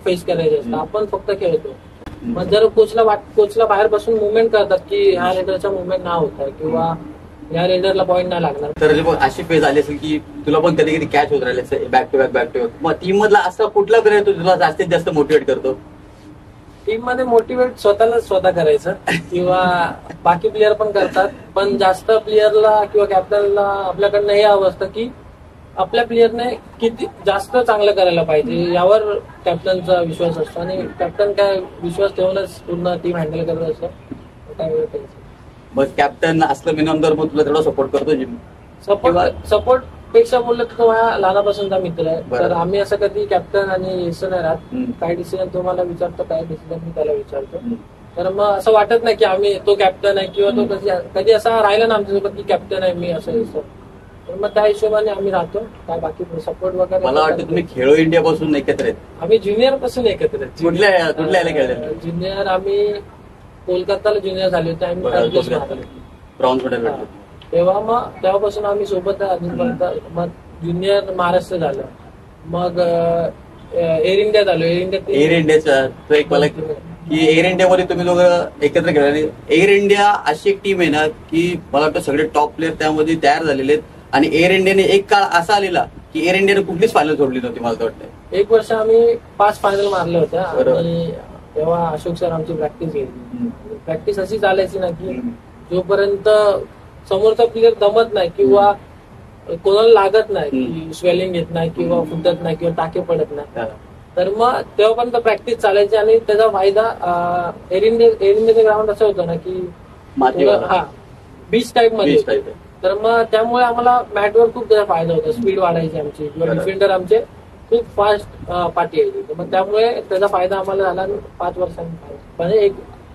फेस करायचं असतं, आपण फक्त खेळतो. मग जर कोचला बाहेर बसून मुवमेंट करतात की ह्या रेडरचा मुवमेंट ना होत आहे किंवा या रेडरला पॉईंट नाही लागणार, तर अशी फेज आली असेल की तुला पण कधी कधी कॅच होत राहिले बॅक टू बॅक, मग टीम मधला असा कुठला प्लेअर तुला जास्तीत जास्त मोटिवेट करतो? टीम मध्ये मोटिवेट स्वतः करायचं किंवा बाकी प्लेअर पण करतात, पण जास्त प्लेअरला किंवा कॅप्टनला आपल्याकडनं हे हवं असतं की आपल्या प्लेअरने किती जास्त चांगलं करायला पाहिजे यावर कॅप्टनचा विश्वास असतो, आणि कॅप्टन काय विश्वास ठेवूनच पूर्ण टीम हँडल करत असतो. मग कॅप्टन असलं मिनिमम मग तुला तेवढा सपोर्ट करतो जिम? सपोर्ट पेक्षा बोललं तर तो माझ्या लहानापासूनचा मित्र आहे, तर आम्ही असं कधी कॅप्टन आणि असं नाही राहत. काय डिसिजन तो मला विचारतो, काय डिसिजन मी त्याला विचारतो, तर मग असं वाटत नाही की आम्ही तो कॅप्टन आहे किंवा तो कधी असा राहिला ना आमच्यासोबत की कॅप्टन आहे मी असं, तर मग त्या हिशोबाने आम्ही राहतो. काय बाकी सपोर्ट वगैरे मला वाटतं तुम्ही खेळो इंडिया पासून एकत्र आहेत? आम्ही ज्युनियर पासून एकत्र आहेत. कुठल्या याला खेळले? ज्युनियर आम्ही कोलकाताला ज्युनियर झाले होते, आम्ही ब्रॉन्झ मेडल, तेव्हापासून आम्ही सोबत आहे अजूनपर्यंत. मग ज्युनियर महाराष्ट्र झालं, मग एअर इंडिया झालो, एअर इंडियाचा तो एक मला की एअर इंडियामध्ये तुम्ही दोघं एकत्र खेळले. एअर इंडिया अशी एक टीम आहे ना की मला वाटतं सगळे टॉप प्लेअर त्यामध्ये तयार झालेले आहेत. आणि एअर इंडियाने एक काळ असा आलेला की एअर इंडियाने कुठलीच फायनल सोडली नव्हती मला वाटतं. एक वर्ष आम्ही 5 फायनल मारले होते आणि तेव्हा अशोक सर आमची प्रॅक्टिस घेतली. प्रॅक्टिस अशी चालायची ना की जोपर्यंत समोरचा प्लेअर दमत नाही किंवा कोणाला लागत नाही की स्वेलिंग येत नाही किंवा फुटत नाही किंवा टाके पडत नाही, तर मग तेव्हापर्यंत प्रॅक्टिस चालायची. आणि त्याचा फायदा एअर इंडियाचं ग्राउंड असं होतं ना की बीच टाईप मध्ये, तर मग त्यामुळे आम्हाला मॅटवर खूप त्याचा फायदा होता. स्पीड वाढायची आमची किंवा डिफेंडर आमचे खूप फास्ट पाठी यायची. मग त्यामुळे त्याचा फायदा आम्हाला झाला 5 वर्षांनी, म्हणजे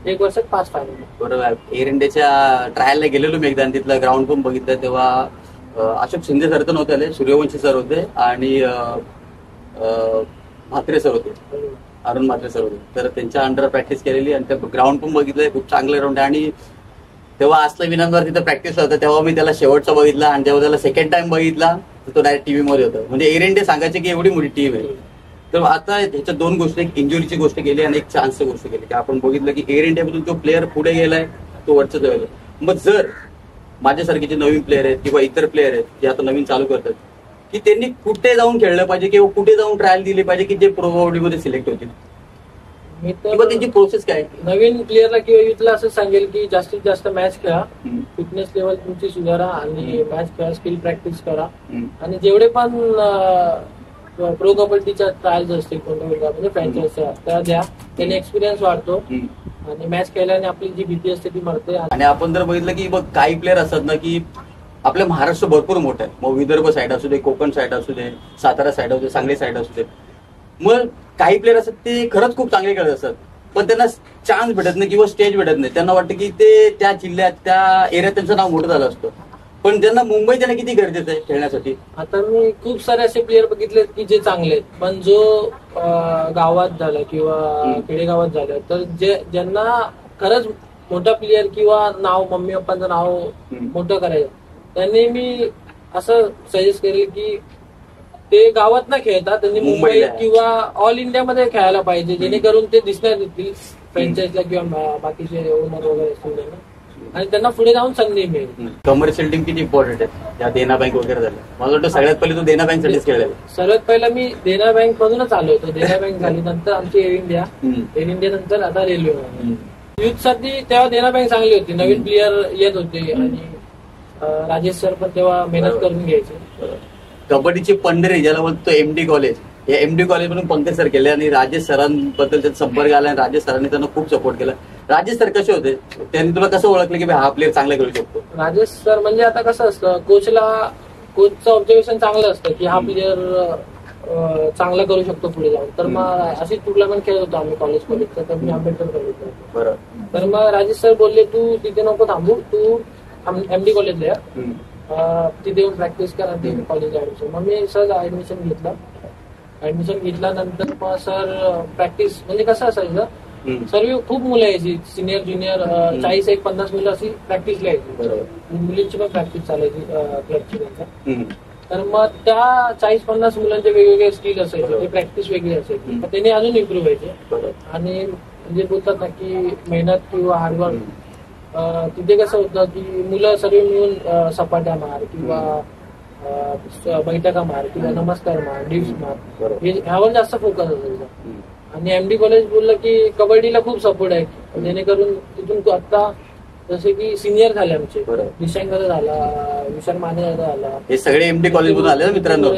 एक वर्षात 5 फायनल. बरोबर. एअर इंडियाच्या ट्रायलला गेलेलो मी एकदा आणि तिथलं ग्राउंड पण बघितलं. तेव्हा अशोक शिंदे सर तर नव्हते आले, सूर्यवंशी सर होते आणि म्हात्रे सर होते, अरुण म्हात्रे सर होते. तर त्यांच्या अंडर प्रॅक्टिस केलेली आणि त्या ग्राउंड पण बघितलंय, खूप चांगलं ग्राउंड आहे. आणि तेव्हा असलं विनंबर तिथं प्रॅक्टिस होतं, तेव्हा मी त्याला शेवटचा बघितला आणि जेव्हा त्याला सेकंड टाइम बघितला तर तो डायरेक्ट टीव्ही मध्ये होता. म्हणजे एअर इंडिया सांगायचे की एवढी मोठी टीम आहे. तर आता ह्याच्या 2 गोष्टी, एक इंजुरीची गोष्ट केली आणि एक चान्सची गोष्ट केली. की आपण बघितलं की एअर इंडियामधून जो प्लेअर पुढे गेलाय तो वरच्या जवळ. मग जर माझ्यासारखे जे नवीन प्लेअर आहेत किंवा इतर प्लेअर आहेत जे आता नवीन चालू करतात, की त्यांनी कुठे जाऊन खेळलं पाहिजे किंवा कुठे जाऊन ट्रायल दिली पाहिजे की जे प्रो कबड्डीमध्ये सिलेक्ट होतील, मी तर किंवा त्यांची प्रोसेस काय? नवीन प्लेअरला किंवा युथला असं सांगेल की जास्तीत जास्त मॅच खेळा, फिटनेस लेवल तुमची सुधारा आणि मॅच खेळा, स्किल प्रॅक्टिस करा. आणि जेवढे पण प्रो कबड्डीच्या ट्रायल्स असतील कोणत्या म्हणजे फ्रँचायझीच्या त्या द्या, त्याने एक्सपिरियन्स वाढतो आणि मॅच खेळल्याने आपली जी भीती असते ती मरते. आणि आपण जर बघितलं की बघ काही प्लेअर असतात ना की आपलं महाराष्ट्र भरपूर मोठं आहे, मग विदर्भ साईड असू दे, कोकण साईड असू दे, सातारा साईड असू दे, सांगली साईड असू दे. मग काही प्लेअर असतात ते खरंच खूप चांगले खेळत असतात, पण त्यांना चान्स भेटत नाही किंवा स्टेज भेटत नाही. त्यांना वाटतं की ते त्या जिल्ह्यात त्या एरियात त्यांचं नाव मोठं झालं असतं, पण त्यांना मुंबईत त्यांना किती गरजेचं आहे खेळण्यासाठी. आता मी खूप सारे असे प्लेअर बघितले की जे चांगले आहेत, पण जो गावात झालं किंवा खेडेगावात झालं, तर ज्यांना खरंच मोठा प्लेअर किंवा नाव मम्मी पप्पांचं नाव मोठं करायचं, त्यांनी मी असं सजेस्ट करेल की ते गावात ना खेळतात, त्यांनी मुंबई किंवा ऑल इंडियामध्ये खेळायला पाहिजे, जेणेकरून ते दिसण्यात येतील फ्रँचायझीला किंवा बाकीचे ओनर वगैरे असतील आणि त्यांना पुढे जाऊन संधी मिळेल. कमर्शियल टीम किती इम्पॉर्टंट आहे, त्या देना बँक वगैरे झालं. मला वाटतं सगळ्यात पहिले तो देना बँक साठीच खेळला. सर्वात पहिला मी देना बँक मधूनच आलो होतो. देना बँक झाली, नंतर आमची एअर इंडिया नंतर आता रेल्वे. युथ साठी तेव्हा देना बँक चांगली होती, नवीन प्लेअर येत होते आणि राजेश सर पण तेव्हा मेहनत करून घ्यायचे. कबड्डीची पंढरी ज्याला बोलतो एमडी कॉलेज, या एमडी कॉलेज मधून पंकज सर केले आणि राजेश सरांबद्दल त्यांचा संपर्क आला आणि राजेश सरांनी त्यांना खूप सपोर्ट केला. राजेश सर कसे होते, त्यांनी तुला कसं ओळखलं की हा प्लेअर चांगला खेळू शकतो? राजेश सर म्हणजे आता कसं असतं, कोचचं ऑब्झर्वेशन चांगलं असतं की हा प्लेअर चांगला करू शकतो पुढे जाऊन. तर मग अशी टुर्नामेंट खेळत होतो आम्ही कॉलेजमध्ये, तर मी आंबेडकर कॉलेजला. बरोबर. तर मग राजेश सर बोलले तू तिथे नको थांबू, तू एमडी कॉलेजला या, तिथे येऊन प्रॅक्टिस करा, ते कॉलेज ऍडमिशन. मग मी सर ऍडमिशन घेतल्यानंतर मग सर प्रॅक्टिस म्हणजे कसं असायचं, सर्व खूप मुलं यायची, सिनियर ज्युनियर 40-50 मुलं अशी प्रॅक्टिसला यायची. मुलींची पण प्रॅक्टिस चालायची क्लबची त्यांच्या. तर मग त्या 40-50 मुलांचे वेगवेगळे स्किल असायचे, ते प्रॅक्टिस वेगळी असायची, मग त्यांनी अजून इम्प्रूव्ह व्हायचे. आणि म्हणजे बोलतात ना की मेहनत किंवा हार्डवर्क, तिथे कसं होतं की मुलं सर्व मिळून सपाट्या मार किंवा बैठका मार किंवा नमस्कार मार, डिप्स मार, ह्यावर जास्त फोकस असायचा. आणि एमडी कॉलेज बोललं की कबड्डीला खूप सपोर्ट आहे, जेणेकरून तिथून आता जसे की सिनियर झाले आमचे, निशांकर झाला, विशाल माने झाला, हे सगळे एमडी कॉलेज मधून आले मित्रांनो.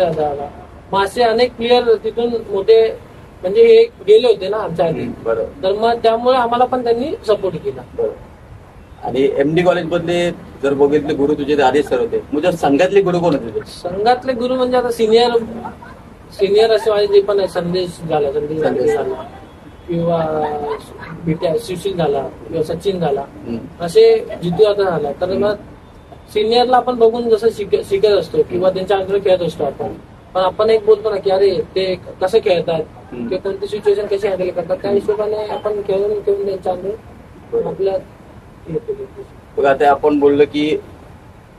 मग असे अनेक प्लेअर तिथून मोठे म्हणजे हे गेले होते ना आमच्या आधी, तर मग त्यामुळे आम्हाला पण त्यांनी सपोर्ट केला. आणि एमडी कॉलेज मधले जर बघितले गुरु तुझे आदेश सर होते, म्हणजे संघातले गुरु कोण होते? संघातले गुरु म्हणजे आता सिनियर असे माझे जे पण आहे, संदेश झाला किंवा सुशील झाला किंवा सचिन झाला, असे जितू आता झाला. तर मग सिनियरला आपण बघून जसं शिकत असतो किंवा त्यांच्या अंतर खेळत असतो आपण, पण आपण एक बोलतो ना की अरे ते कसं खेळतात किंवा कोणती सिच्युएशन कशी हँडल करतात, त्या हिशोबाने आपण खेळून त्यांच्या अंतर आपल्या. बघा आता आपण बोललो की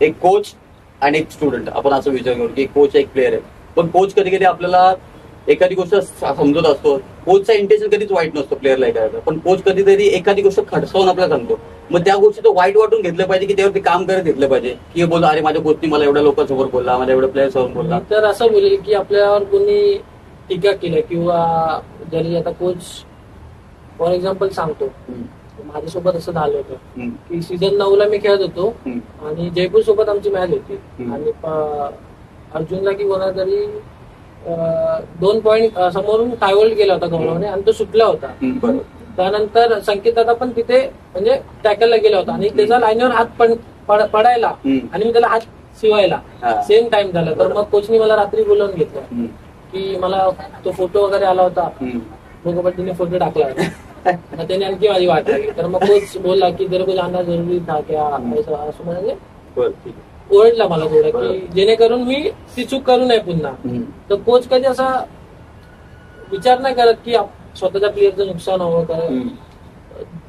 एक कोच आणि एक स्टुडंट, आपण असं विचार करू की कोच एक प्लेअर आहे, पण कोच कधी कधी आपल्याला एखादी गोष्ट समजत असतो कोचचा इंटेन्शन कधीच वाईट नसतो प्लेअरला करायचं, पण कोच कधीतरी एखादी गोष्ट खडसावून आपल्याला सांगतो, मग त्या गोष्टी तो वाईट वाटून घेतलं पाहिजे की त्यावरती काम करत घेतलं पाहिजे, की बोल अरे माझ्या कोचनी मला एवढ्या लोकांसमोर बोलला, माझ्या एवढ्या प्लेअर समोर बोलला. तर असं बोलेल की आपल्यावर कोणी टीका केलं किंवा जरी आता कोच फॉर एक्झाम्पल सांगतो, माझ्यासोबत असं झालं होतं की सीझन 9 ला मी खेळत होतो आणि जयपूर सोबत आमची मॅच होती आणि अर्जुनला की कोणा तरी 2 पॉईंट समोरून टायवर्ड गेला होता गौरवने आणि तो सुटला होता. त्यानंतर संकेत दादा पण तिथे म्हणजे टॅकलला गेला होता आणि त्याचा लाईनवर हात पडायला आणि मी त्याला हात शिवायला सेम टाइम झाला. तर मग कोचनी मला रात्री बोलावून घेतलं की मला तो फोटो वगैरे आला होता, तिने फोटो टाकला होता, मग त्याने आणखी माझी वाट लागली. तर मग कोच बोलला की जर को जाणं जरुरी था क्या असं म्हणजे ओरडला मला थोडं की जेणेकरून मी ती चूक करू नये पुन्हा. तर कोच कधी असा विचार नाही करत की स्वतःच्या प्लेअरचं नुकसान हवं का,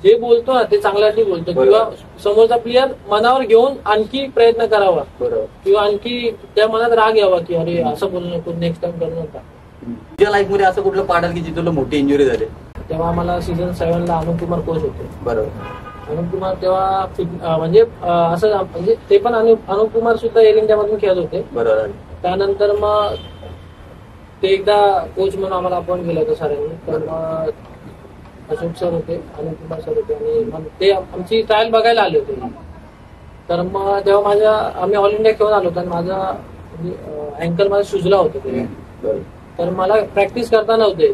जे बोलतो ना ते चांगल्यासाठी बोलतो किंवा समोरचा प्लेअर मनावर घेऊन आणखी प्रयत्न करावा किंवा आणखी त्या मनात राग यावा की अरे असं बोलू नको, नेक्स्ट टाइम करू नका. तुझ्या लाईफ मध्ये असं कुठलं पाडाल की जिथे तुला मोठी इंजुरी झाली? तेव्हा मला सीझन 7 ला अनुप कुमार कोच होते. बरोबर. अनुप कुमार तेव्हा म्हणजे असं म्हणजे ते पण अनुप कुमार सुद्धा एअर इंडिया मधून खेळत होते. बरोबर. त्यानंतर मग ते एकदा कोच म्हणून आम्हाला अपॉइंट केलं होतं सरांनी. तर मग अशोक सर होते, अनुप कुमार सर होते आणि मग ते आमची ट्रायल बघायला आले होते. तर मग तेव्हा आम्ही ऑल इंडिया खेळून आलो होतो आणि माझा अँकल माझा सुजला होता. तर मला प्रॅक्टिस करता नव्हते.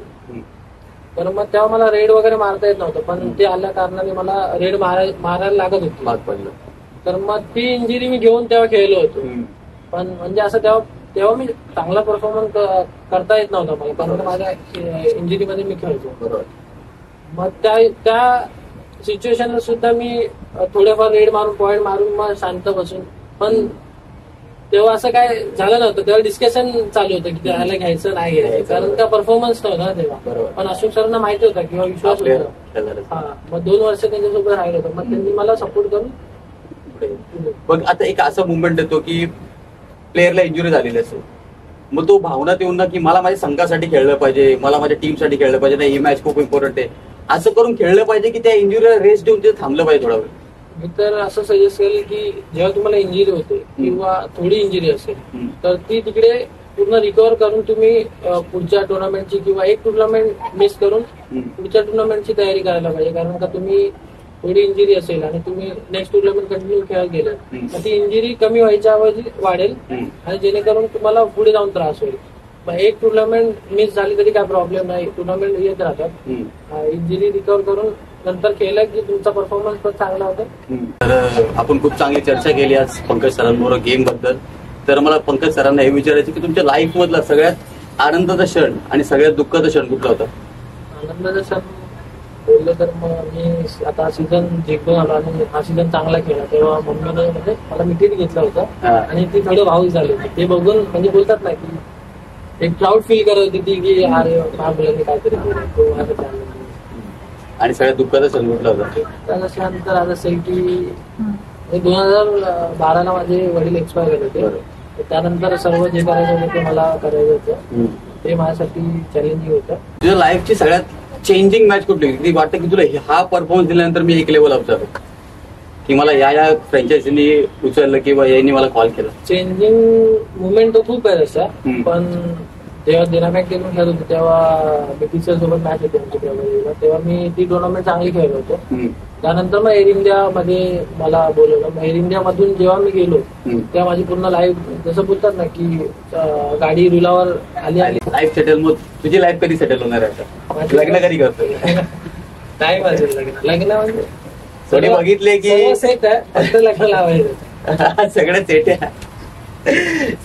तर मग तेव्हा मला रेड वगैरे मारता येत नव्हतं, पण ते आल्या कारणाने मला रेड मारायला लागत होती. तर मग ती इंजुरी मी घेऊन तेव्हा खेळलो होतो. पण म्हणजे असं तेव्हा मी चांगला परफॉर्मन्स करता येत नव्हता मला, कारण माझ्या इंजुरीमध्ये मी खेळतो. मग त्या सिच्युएशनला सुद्धा मी थोडेफार रेड मारून पॉईंट मारून मग शांत बसून, पण तेव्हा असं काय झालं नव्हतं. तेव्हा डिस्कशन चालू होतं की त्याला घ्यायचं नाही घ्यायचं, कारण का परफॉर्मन्स नव्हता तेव्हा. पण अशोक सरांना माहिती होता किंवा विश्वास होता. हा, मग 2 वर्ष त्यांच्यासोबत राहिलं होतं, मग त्यांनी मला सपोर्ट करून. मग आता एक असं मुवमेंट येतो की प्लेअरला इंजुरी झालेली असेल, मग तो भावनात येऊन ना की मला माझ्या संघासाठी खेळलं पाहिजे, मला माझ्या टीमसाठी खेळलं पाहिजे, नाही ही मॅच खूप इम्पॉर्टंट आहे, असं करून खेळलं पाहिजे की त्या इंजुरीला रेस्ट देऊन ते थांबलं पाहिजे थोडा वेळ? मी तर असं सजेस्ट करेल की जेव्हा तुम्हाला इंजुरी होते किंवा थोडी इंजुरी असेल तर ती तिकडे पूर्ण रिकव्हर करून तुम्ही पुढच्या टुर्नामेंटची किंवा एक टुर्नामेंट मिस करून पुढच्या टुर्नामेंटची तयारी करायला पाहिजे. कारण का तुम्ही थोडी इंजुरी असेल आणि तुम्ही नेक्स्ट टुर्नामेंट कंटिन्यू खेळत गेले तर ती इंजुरी कमी व्हायच्या ऐवजी वाढेल आणि जेणेकरून तुम्हाला पुढे जाऊन त्रास होईल. मग एक टुर्नामेंट मिस झाली तरी काय प्रॉब्लेम नाही, टुर्नामेंट येत राहतात. इंजुरी रिकव्हर करून नंतर केलं की तुमचा परफॉर्मन्स पण चांगला होता. तर आपण खूप चांगली चर्चा केली आज पंकज सरांबरोबर गेम बद्दल. तर मला पंकज सरांना हे विचारायचं की तुमच्या लाईफ मधला सगळ्यात आनंदाचा क्षण आणि सगळ्यात दुःखाचा क्षण कुठला होता? आनंदाचा क्षण बोललं तर मग मी आता सीझन जिंकून आलो आणि हा सीझन चांगला खेळला तेव्हा मम्मीने म्हणजे मला मिठीत घेतलं होतं आणि ती थोडं भावूक झाली होती. ते बघून म्हणजे बोलतात ना की एक प्राऊड फील करत होती ती की अरे माझ्या मुलांनी काहीतरी केलं. आणि सगळ्यात दुःखाचा क्षण कुठला होता? त्याच्यानंतर आज असेल की 2012 ला माझे वडील एक्सपायर झाले होते. त्यानंतर सर्व जे करायचं होतं ते मला करायचं होतं, ते माझ्यासाठी चॅलेंजिंग होतं. तुझ्या लाईफची सगळ्यात चेंजिंग मॅच कुठली ती वाटतं की तुला हा परफॉर्मन्स दिल्यानंतर मी एक लेवल अप झालो की मला या फ्रँचायझीनी उचललं किंवा यांनी मला कॉल केला? चेंजिंग मुवमेंट तो खूप आहे तसा, पण जेव्हा दिनाबँक खेळून खेळत होतो तेव्हा बीपीसीएल सोबत मॅच होती आमची प्रभावीला, तेव्हा मी ती टुर्नामेंट चांगली खेळलो होतो. त्यानंतर मग एअर इंडिया मध्ये मला बोलवलं. मग एअर इंडिया मधून जेव्हा मी गेलो तेव्हा माझी पूर्ण लाईफ जसं बोलतात ना की गाडी रुलावर आली. Life settle. मग तुझी लाईफ कधी सेटल होणार आहे? लग्न कधी करतो? नाही माझे लग्न म्हणजे थोडी बघितले की सेट आहे, फक्त लग्न लावायचं सगळं सेट आहे.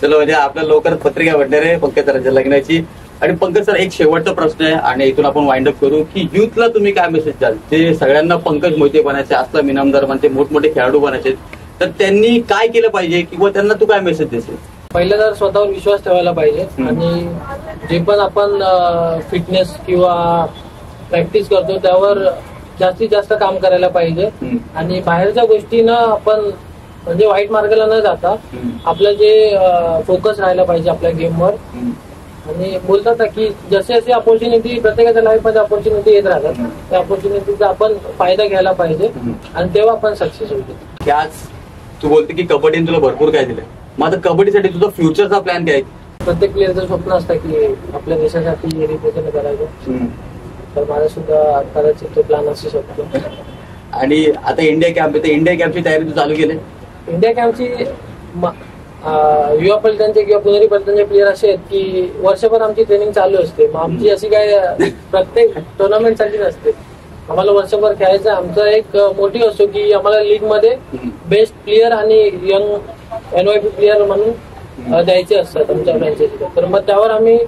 चलो म्हणजे आपल्या लवकरच पत्रिका भेटणार आहे पंकज सरांच्या लग्नाची. आणि पंकज सर एक शेवटचा प्रश्न आहे आणि इथून आपण वाइंड अप करू की युथला तुम्ही काय मेसेज द्याल? जे सगळ्यांना पंकज मोहिते बनायचे, असला इनामदार बनते, मोठमोठे खेळाडू बनायचे, तर त्यांनी काय केलं पाहिजे किंवा त्यांना तू काय मेसेज देशील? पहिलं तर स्वतःवर विश्वास ठेवायला पाहिजे आणि जे पण आपण फिटनेस किंवा प्रॅक्टिस करतो त्यावर जास्तीत जास्त काम करायला पाहिजे आणि बाहेरच्या गोष्टींना आपण म्हणजे वाईट मार्गाला न जाता आपलं जे फोकस राहायला पाहिजे आपल्या गेमवर आणि बोलतात ना की जसे जसे अपॉर्च्युनिटी प्रत्येकाच्या लाईफमध्ये अपॉर्च्युनिटी येत राहतात, त्या अपॉर्च्युनिटीचा आपण फायदा घ्यायला पाहिजे आणि तेव्हा आपण सक्सेस होतो. आज तू बोलते की कबड्डीने तुला भरपूर काय दिलं, मग आता कबड्डीसाठी तुझा फ्युचरचा प्लॅन काय? प्रत्येक प्लेअरचं स्वप्न असतं की आपल्या देशासाठी रिप्रेझेंट करायचं, तर माझा सुद्धा कदाचित तो प्लॅन असू शकतो. आणि आता इंडिया कॅम्प येते, इंडिया कॅम्पची तयारी तू चालू केली? इंडिया कॅम्पची युवा पलटणचे किंवा पुणेरी पलटणचे प्लेअर असे आहेत की वर्षभर आमची ट्रेनिंग चालू असते. मग आमची अशी काय प्रत्येक टुर्नामेंट साठी नसते, आम्हाला वर्षभर खेळायचं. आमचा एक मोटिव्ह असतो की आम्हाला लीग मध्ये बेस्ट प्लेअर आणि यंग NYP प्लेअर म्हणून द्यायचे असतात आमच्या फ्रँचायझीला. तर मग त्यावर आम्ही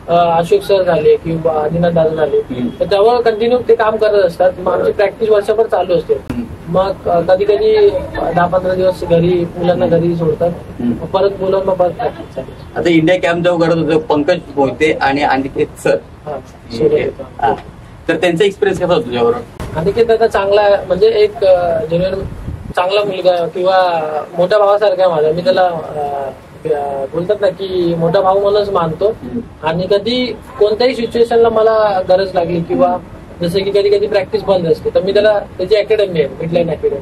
अशोक सर झाले किंवा आदिनाथ दादा झाले, तर त्यावर कंटिन्यू ते काम करत असतात. मग आमची प्रॅक्टिस वर्षभर चालू असते. मग कधी कधी 10-15 दिवस घरी मुलांना घरी सोडतात, परत मुलांना परत प्रॅक्टिस चालू. आता इंडिया कॅम्प जेव्हा करत होतं पंकज मोहिते आणि अनिकेत सर, तर त्यांचा एक्सपिरियन्स कसा होता तुझ्याबरोबर? अनिकेत दादा चांगला म्हणजे एक जेन्युइन चांगला मुलगा किंवा मोठ्या भावासारखा आहे माझा. मी त्याला बोलतात ना की मोठा भाऊ म्हणूनच मानतो. आणि कधी कोणत्याही सिच्युएशनला मला गरज लागली किंवा जसं की कधी कधी प्रॅक्टिस बंद असते, तर मी त्याला त्याची अकॅडमी आहे मिडलाईन अकॅडमी,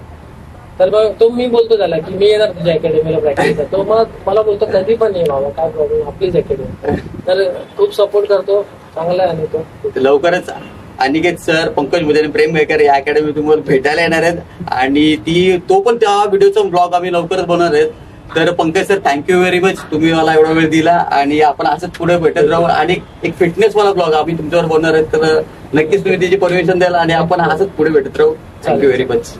तर मग तो मी बोलतो त्याला की मी येणार तुझ्या अकॅडमीला प्रॅक्टिसला. तो मग मला बोलतो कधी पण ये बाबा, काय प्रॉब्लेम, आपलीच अकॅडमी. तर खूप सपोर्ट करतो, चांगला आहे. आणि तो लवकरच अनिकेत सर, पंकज मोहिते, प्रेम मेकर या अकॅडमी तुम्हाला भेटायला येणार आहेत आणि तो पण त्या व्हिडिओचा ब्लॉग आम्ही लवकरच बनवणार आहेत. तर Pankaj sir, thank you very much, तुम्ही मला एवढा वेळ दिला आणि आपण असंच पुढे भेटत राहू. आणि एक फिटनेस वाला ब्लॉग आम्ही तुमच्यावर बनवणार आहेत, तर नक्कीच तुम्ही त्याची परमिशन द्याल आणि आपण असंच पुढे भेटत राहू. Thank you very much.